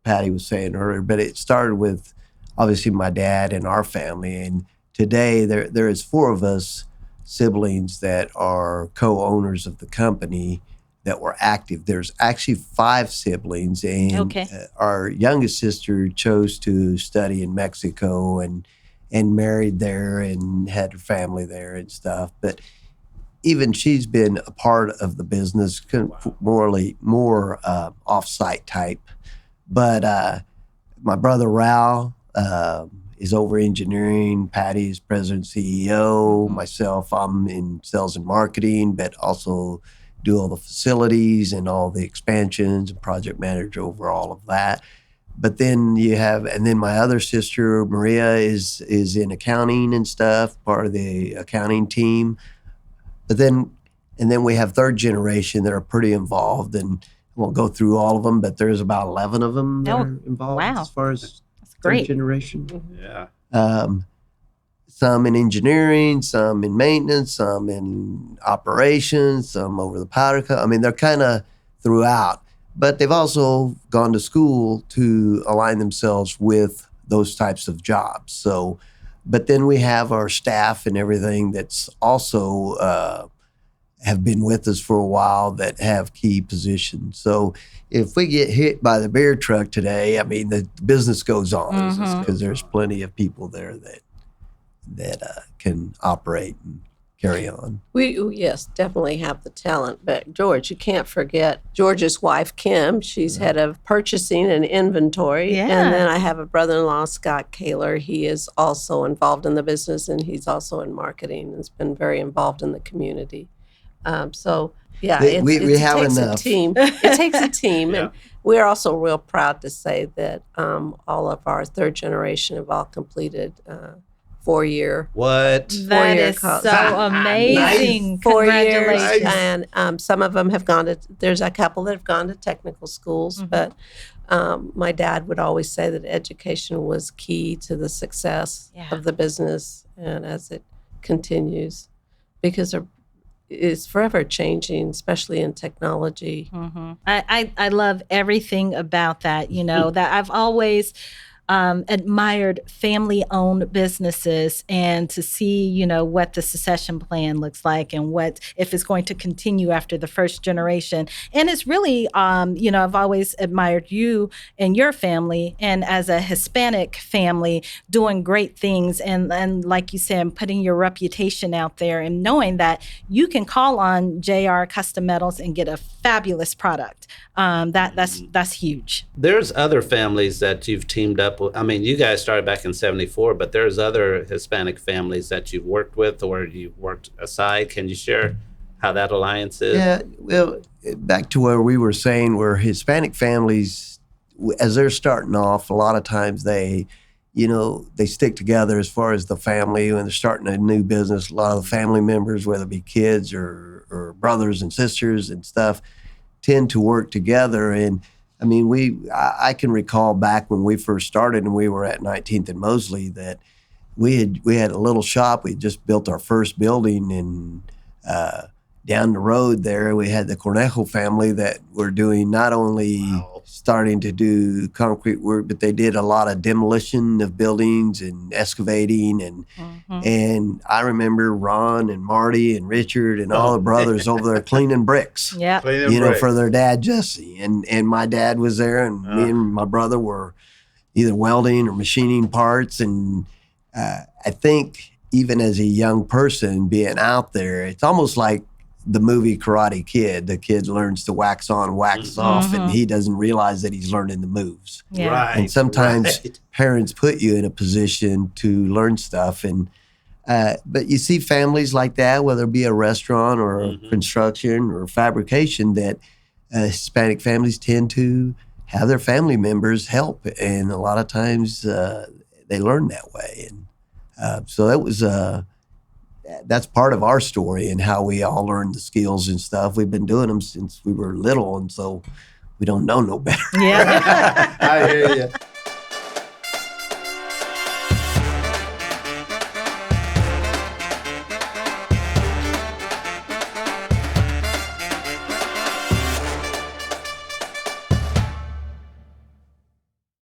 Patty was saying earlier, but it started with obviously my dad and our family. And today there is 4 of us siblings that are co-owners of the company that were active. There's actually 5 siblings, and our youngest sister chose to study in Mexico and married there and had her family there and stuff. But even she's been a part of the business, more off-site type. But my brother Raul is over engineering. Patty is president CEO. Myself, I'm in sales and marketing, but also do all the facilities and all the expansions and project manager over all of that. But then and then my other sister, Maria, is in accounting and stuff, part of the accounting team. But then we have third generation that are pretty involved, and I won't go through all of them, but there's about 11 of them that are involved as far as third generation. Yeah. Some in engineering, some in maintenance, some in operations, some over the powder coat. I mean, they're kind of throughout, but they've also gone to school to align themselves with those types of jobs. So, but then we have our staff and everything that's also have been with us for a while that have key positions. So if we get hit by the beer truck today, I mean, the business goes on because there's plenty of people there that can operate and carry on. We, yes, definitely have the talent. But George, you can't forget George's wife, Kim. She's head of purchasing and inventory. Yeah. And then I have a brother-in-law, Scott Koehler. He is also involved in the business, and he's also in marketing and has been very involved in the community. So, yeah, it takes a team. It takes a team. And we're also real proud to say that all of our third generation have all completed 4-year. What? That is so amazing. 4 years. Congratulations. And some of them have there's a couple that have gone to technical schools, but my dad would always say that education was key to the success of the business and as it continues, because it's forever changing, especially in technology. I love everything about that, that I've always admired family-owned businesses, and to see, what the succession plan looks like and what if it's going to continue after the first generation. And it's really, I've always admired you and your family, and as a Hispanic family, doing great things, and like you said, putting your reputation out there and knowing that you can call on JR Custom Metals and get a fabulous product. That's huge. There's other families that you've teamed up with. I mean, you guys started back in '74, but there's other Hispanic families that you've worked with or you worked aside. Can you share how that alliance is? Yeah, well, back to where we were saying, where Hispanic families, as they're starting off, a lot of times they stick together as far as the family when they're starting a new business. A lot of the family members, whether it be kids or brothers and sisters and stuff, tend to work together. And I mean, I can recall back when we first started and we were at 19th and Mosley that we had a little shop. We just built our first building, and down the road there we had the Cornejo family that were doing not only starting to do concrete work, but they did a lot of demolition of buildings and excavating. And I remember Ron and Marty and Richard and all the brothers over there cleaning bricks. Yeah, for their dad Jesse, and my dad was there, and me and my brother were either welding or machining parts. And I think even as a young person being out there, it's almost like the movie Karate Kid. The kid learns to wax on, wax off, and he doesn't realize that he's learning the moves. Yeah. Right. And sometimes parents put you in a position to learn stuff. And but you see families like that, whether it be a restaurant or construction or fabrication, that Hispanic families tend to have their family members help. And a lot of times they learn that way. And so that was... that's part of our story and how we all learned the skills and stuff. We've been doing them since we were little, and so we don't know no better. Yeah. I hear you.